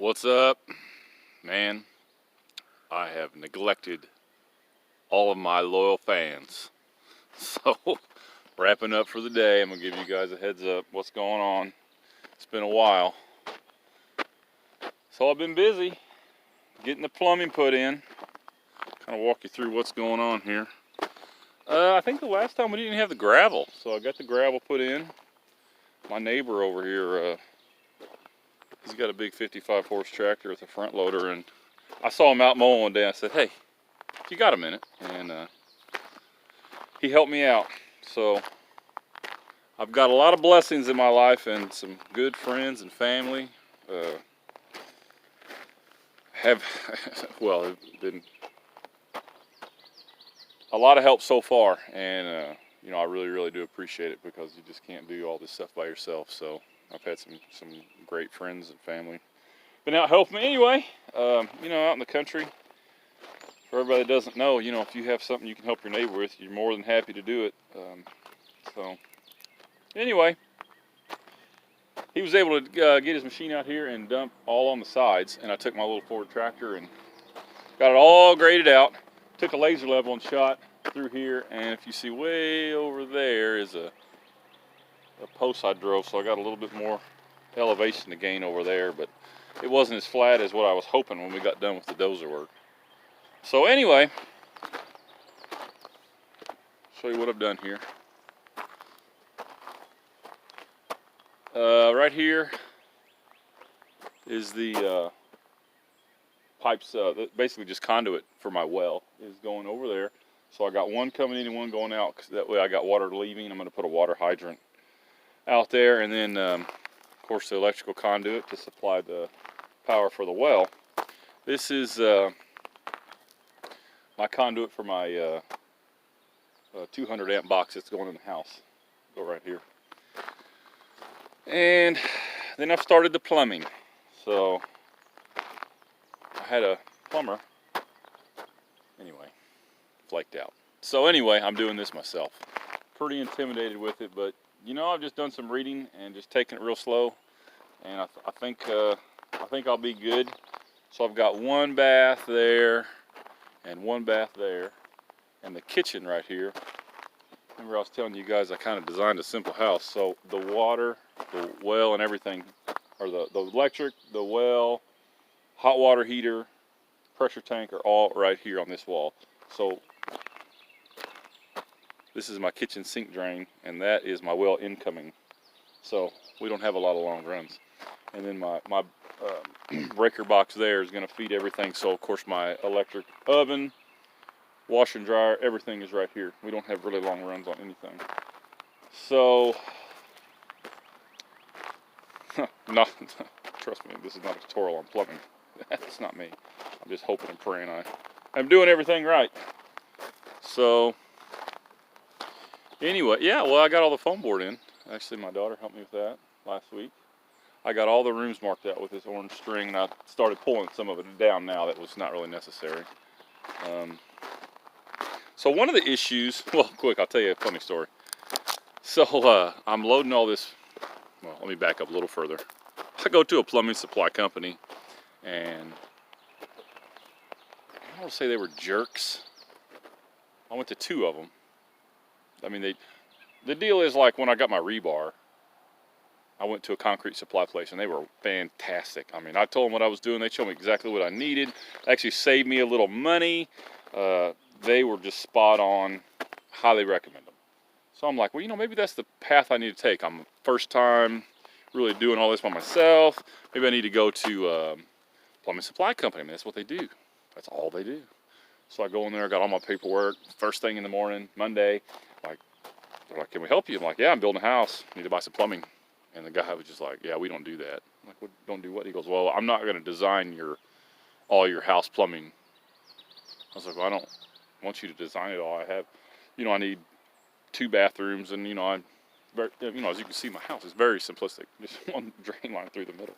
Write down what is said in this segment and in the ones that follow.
What's up, man? I have neglected all of my loyal fans. So, wrapping up for the day, I'm gonna give you guys a heads up what's going on. It's been a while. So I've been busy getting the plumbing put in. Kind of walk you through what's going on here. I think the last time we didn't have the gravel, so I got the gravel put in. My neighbor over here, he's got a big 55 horse tractor with a front loader, and I saw him out mowing one day. I said, hey, if you got a minute, and he helped me out. So I've got a lot of blessings in my life and some good friends and family. Well, it's been a lot of help so far, and I really do appreciate it, because you just can't do all this stuff by yourself. So I've had some great friends and family been out helping me anyway. Out in the country. For everybody that doesn't know, if you have something you can help your neighbor with, you're more than happy to do it. So anyway, he was able to get his machine out here and dump all on the sides, and I took my little Ford tractor and got it all graded out. Took a laser level and shot through here, and if you see way over there is a post I drove, so I got a little bit more elevation to gain over there, but it wasn't as flat as what I was hoping when we got done with the dozer work. So anyway, show you what I've done here. Right here is the pipes, basically just conduit for my well is going over there. So I got one coming in and one going out, because that way I got water leaving. I'm going to put a water hydrant out there, and then of course the electrical conduit to supply the power for the well. This is my conduit for my 200 amp box that's going in the house. Go right here. And then I've started the plumbing. So I had a plumber, anyway, flaked out. So anyway, I'm doing this myself. Pretty intimidated with it, but I've just done some reading and just taking it real slow, and I think I'll be good. So I've got one bath there and one bath there, and the kitchen right here. Remember I was telling you guys I kind of designed a simple house, so the water, the well, and everything, or the electric, the well, hot water heater, pressure tank are all right here on this wall. So this is my kitchen sink drain, and that is my well incoming. So we don't have a lot of long runs. And then my breaker box there is going to feed everything. So of course my electric oven, washer and dryer, everything is right here. We don't have really long runs on anything. So trust me, this is not a tutorial on plumbing. That's not me. I'm just hoping and praying I'm doing everything right. So anyway, yeah, well, I got all the foam board in. Actually, my daughter helped me with that last week. I got all the rooms marked out with this orange string, and I started pulling some of it down now. That was not really necessary. So one of the issues, well, quick, I'll tell you a funny story. So I'm loading all this. Well, let me back up a little further. I go to a plumbing supply company, and I don't want to say they were jerks. I went to two of them. I mean, the deal is, like, when I got my rebar, I went to a concrete supply place, and they were fantastic. I mean, I told them what I was doing. They showed me exactly what I needed. Actually saved me a little money. They were just spot on. Highly recommend them. So I'm like, well, maybe that's the path I need to take. I'm first time really doing all this by myself. Maybe I need to go to plumbing supply company. I mean, that's what they do. That's all they do. So I go in there, got all my paperwork. First thing in the morning, Monday, they're like, can we help you? I'm like, yeah, I'm building a house. Need to buy some plumbing. And the guy was just like, yeah, we don't do that. I'm like, what, don't do what? He goes, well, I'm not going to design all your house plumbing. I was like, well, I don't want you to design it all. I have, I need 2 bathrooms, and I'm very, as you can see, my house is very simplistic. Just one drain line through the middle.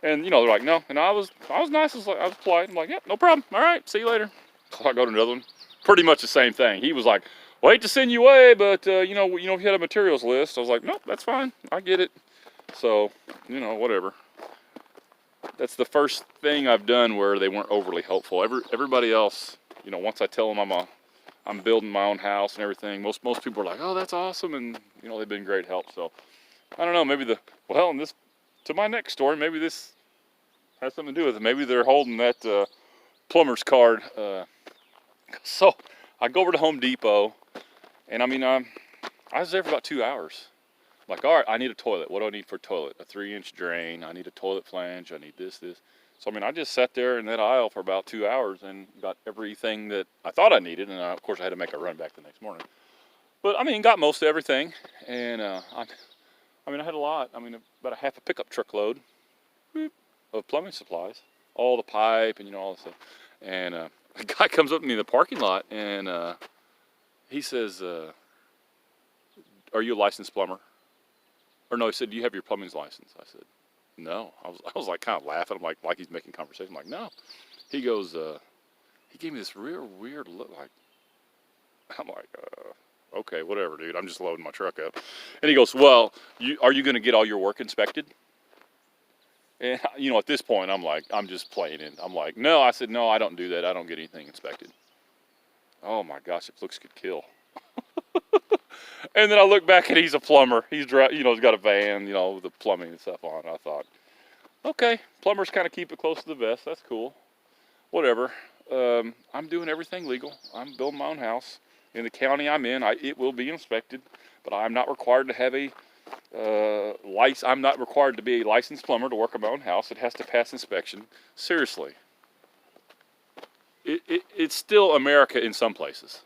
And they're like, no. And I was nice. I was polite. I'm like, yeah, no problem. All right, see you later. So I go to another one. Pretty much the same thing. He was like, well, I hate to send you away, but if you had a materials list. I was like, nope, that's fine. I get it. So, whatever. that's the first thing I've done where they weren't overly helpful. Everybody else, you know, once I tell them I'm building my own house and everything, most people are like, oh, that's awesome, and you know, they've been great help. So I don't know, maybe in this, to my next story, maybe this has something to do with it. Maybe they're holding that plumber's card. So I go over to Home Depot, and I mean, I was there for about 2 hours. I'm like, all right, I need a toilet. What do I need for a toilet? A 3-inch drain. I need a toilet flange. I need this. So I mean, I just sat there in that aisle for about 2 hours and got everything that I thought I needed. And of course, I had to make a run back the next morning. But I mean, got most of everything. And I had a lot. I mean, about a half a pickup truckload of plumbing supplies, all the pipe and, you know, all this stuff. And a guy comes up to me in the parking lot, and he says, are you a licensed plumber? Or no, he said, do you have your plumbing's license? I said, no. I was like kind of laughing. I'm like he's making conversation. I'm like, no. He goes, he gave me this real weird look. Like, I'm like, okay, whatever, dude. I'm just loading my truck up. And he goes, well, are you going to get all your work inspected? And, you know, at this point, I'm like, I'm just playing it. I'm like, no. I said, no, I don't do that. I don't get anything inspected. Oh, my gosh, if looks could kill. And then I look back and he's a plumber. He's got a van, you know, with the plumbing and stuff on. I thought, okay, plumbers kind of keep it close to the vest. That's cool. Whatever. I'm doing everything legal. I'm building my own house. In the county I'm in, it will be inspected, but I'm not required to have I'm not required to be a licensed plumber to work on my own house. It has to pass inspection. Seriously. It's still America in some places.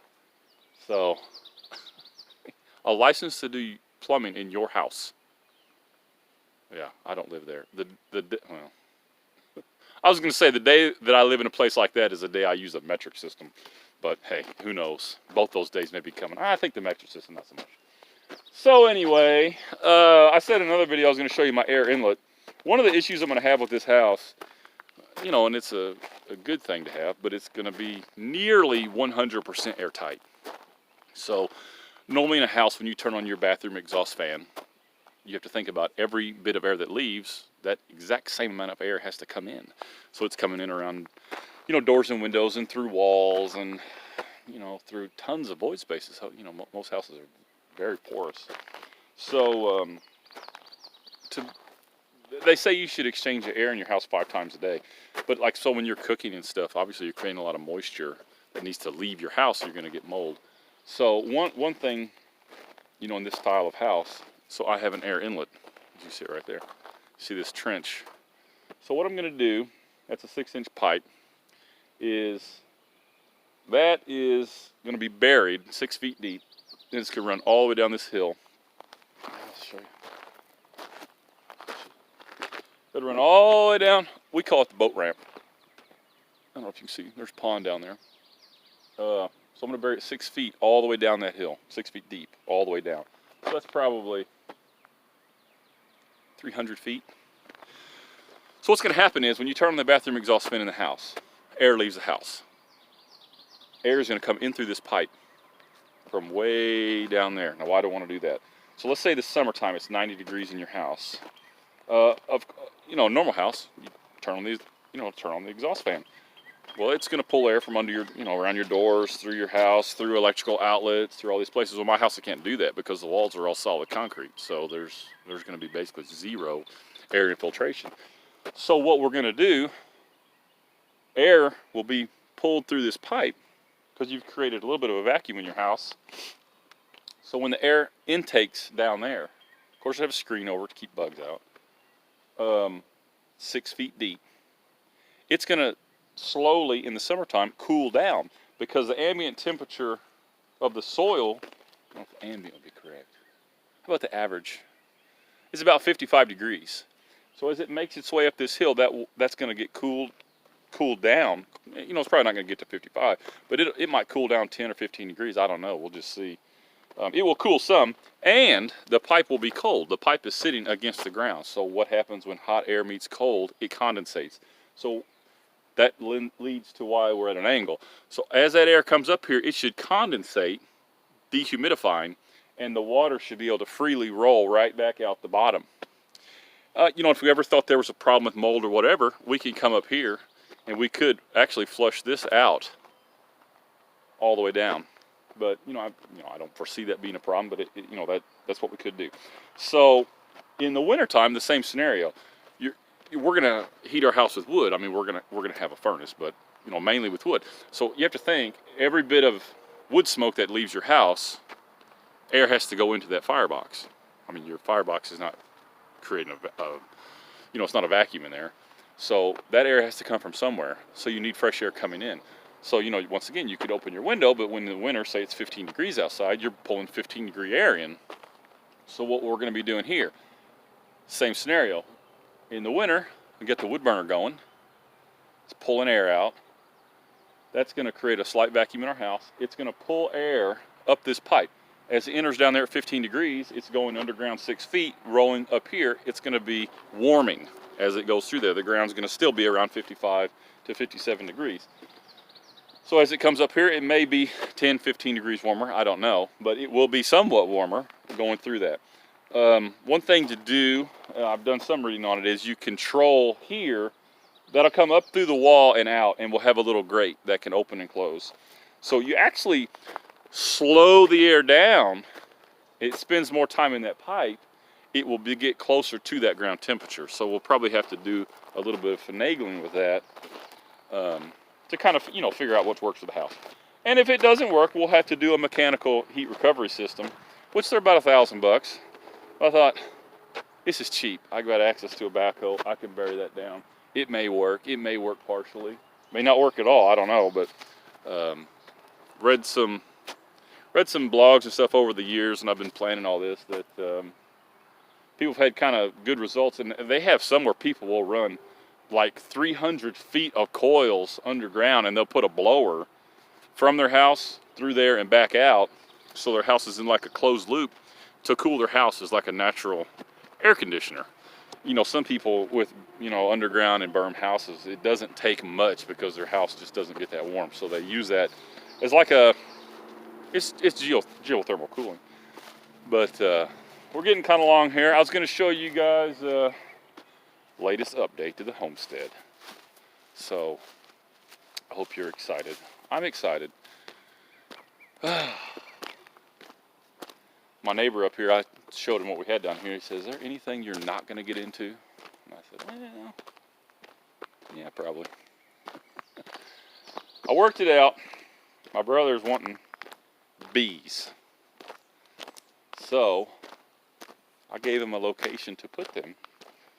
So, a license to do plumbing in your house. Yeah, I don't live there. Well, I was going to say the day that I live in a place like that is the day I use a metric system. But hey, who knows? Both those days may be coming. I think the metric system, not so much. So anyway, I said in another video I was going to show you my air inlet. One of the issues I'm going to have with this house, you know, and it's a good thing to have, but it's going to be nearly 100% airtight. So normally in a house, when you turn on your bathroom exhaust fan, you have to think about every bit of air that leaves, that exact same amount of air has to come in. So it's coming in around, you know, doors and windows and through walls and, you know, through tons of void spaces. You know, most houses are very porous. So they say you should exchange the air in your house 5 times a day. But like, so when you're cooking and stuff, obviously you're creating a lot of moisture that needs to leave your house, so you're going to get mold. So one thing, you know, in this style of house, so I have an air inlet. As you see it right there. See this trench. So what I'm going to do, that's a 6-inch pipe, that is going to be buried 6 feet deep. And it's going to run all the way down this hill. I'll show you. It'll run all the way down. We call it the boat ramp. I don't know if you can see. There's a pond down there. So I'm going to bury it 6 feet all the way down that hill. 6 feet deep, all the way down. So that's probably 300 feet. So what's going to happen is when you turn on the bathroom exhaust fan in the house, air leaves the house. Air is going to come in through this pipe from way down there. Now, why do I want to do that? So let's say this summertime, it's 90 degrees in your house. Normal house, you turn on the exhaust fan. Well, it's going to pull air from under your, around your doors, through your house, through electrical outlets, through all these places. Well, my house, I can't do that because the walls are all solid concrete. So there's going to be basically zero air infiltration. So what we're going to do, air will be pulled through this pipe because you've created a little bit of a vacuum in your house. So when the air intakes down there, of course I have a screen over to keep bugs out, 6 feet deep, it's going to slowly in the summertime cool down because the ambient temperature of the soil, I don't know if ambient would be correct, how about the average? It's about 55 degrees. So as it makes its way up this hill, that's going to get cooled down. It's probably not going to get to 55, but it might cool down 10 or 15 degrees. I don't know. We'll just see. It will cool some, and the pipe will be cold. The pipe is sitting against the ground. So what happens when hot air meets cold? It condensates. So that leads to why we're at an angle. So as that air comes up here, it should condensate, dehumidifying, and the water should be able to freely roll right back out the bottom. You know, if we ever thought there was a problem with mold or whatever, we could come up here and we could actually flush this out all the way down. But I don't foresee that being a problem. But that's what we could do. So in the wintertime, the same scenario. We're gonna heat our house with wood. I mean, we're gonna have a furnace, but mainly with wood. So you have to think every bit of wood smoke that leaves your house, air has to go into that firebox. I mean, your firebox is not creating it's not a vacuum in there. So that air has to come from somewhere. So you need fresh air coming in. So, once again, you could open your window, but when in the winter, say it's 15 degrees outside, you're pulling 15-degree air in. So what we're going to be doing here, same scenario. In the winter, we get the wood burner going. It's pulling air out. That's going to create a slight vacuum in our house. It's going to pull air up this pipe. As it enters down there at 15 degrees, it's going underground 6 feet, rolling up here. It's going to be warming as it goes through there. The ground's going to still be around 55 to 57 degrees. So as it comes up here, it may be 10, 15 degrees warmer. I don't know, but it will be somewhat warmer going through that. One thing to do, I've done some reading on it, is you control here. That'll come up through the wall and out, and we'll have a little grate that can open and close. So you actually slow the air down. It spends more time in that pipe. It will get closer to that ground temperature. So we'll probably have to do a little bit of finagling with that to kind of figure out what works for the house. And if it doesn't work, we'll have to do a mechanical heat recovery system, which they're about $1,000. I thought, this is cheap. I got access to a backhoe. I can bury that down. It may work. It may work partially. May not work at all. I don't know. But read some blogs and stuff over the years, and I've been planning all this, that people have had kind of good results. And they have some where people will run like 300 feet of coils underground, and they'll put a blower from their house through there and back out, so their house is in like a closed loop to cool their house as like a natural air conditioner. Some people with underground and berm houses, it doesn't take much because their house just doesn't get that warm, so they use that as like it's geothermal cooling. But we're getting kind of long here. I was going to show you guys latest update to the homestead. So I hope you're excited. I'm excited. My neighbor up here, I showed him what we had down here. He says, is there anything you're not going to get into? And I said, well, yeah, probably. I worked it out. My brother's wanting bees. So I gave him a location to put them.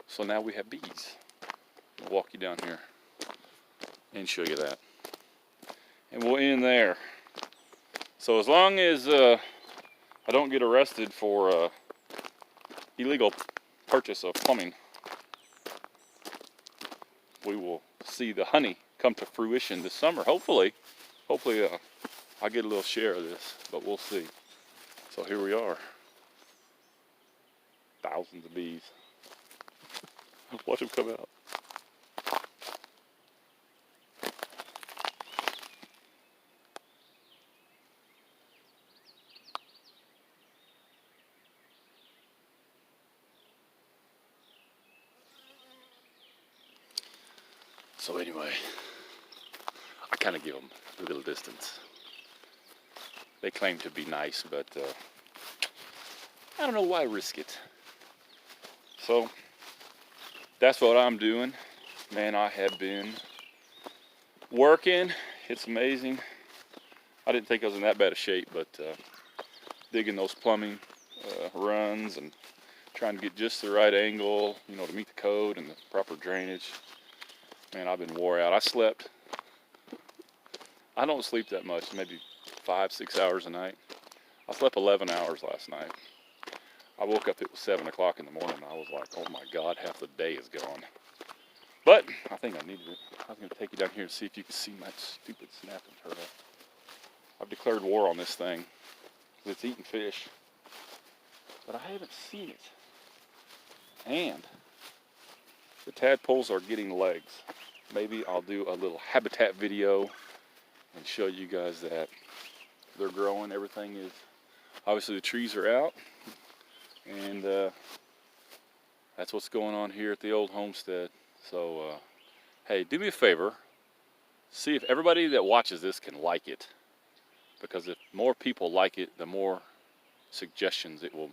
So now we have bees. I'll walk you down here and show you that. And we'll end there. So as long as I don't get arrested for illegal purchase of plumbing, we will see the honey come to fruition this summer. Hopefully I'll get a little share of this, but we'll see. So here we are. Thousands of bees. Watch them come out. So anyway, I kind of give them a little distance. They claim to be nice, but I don't know why risk it. So that's what I'm doing. Man, I have been working. It's amazing. I didn't think I was in that bad a shape, but digging those plumbing runs and trying to get just the right angle, to meet the code and the proper drainage. Man, I've been wore out. I don't sleep that much, maybe 5-6 hours a night. I slept 11 hours last night. I woke up, it was 7 o'clock in the morning, and I was like, oh my God, half the day is gone. But I think I needed it. I was going to take you down here and see if you can see my stupid snapping turtle. I've declared war on this thing. It's eating fish. But I haven't seen it. And the tadpoles are getting legs. Maybe I'll do a little habitat video and show you guys that they're growing. Everything is, obviously the trees are out. And that's what's going on here at the old homestead. So, hey, do me a favor. See if everybody that watches this can like it. Because if more people like it, the more suggestions it will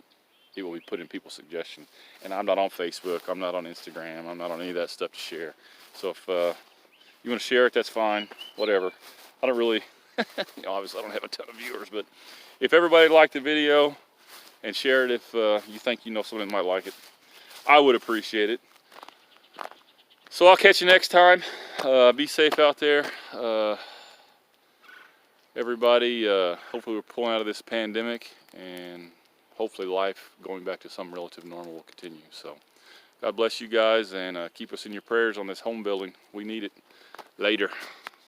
be put in people's suggestions. And I'm not on Facebook, I'm not on Instagram, I'm not on any of that stuff to share. So if you want to share it, that's fine, whatever. I don't really, obviously I don't have a ton of viewers, but if everybody liked the video and share it if you think somebody might like it, I would appreciate it. So I'll catch you next time. Be safe out there. Everybody, hopefully we're pulling out of this pandemic, and hopefully life going back to some relative normal will continue. So God bless you guys, and keep us in your prayers on this home building. We need it. Later.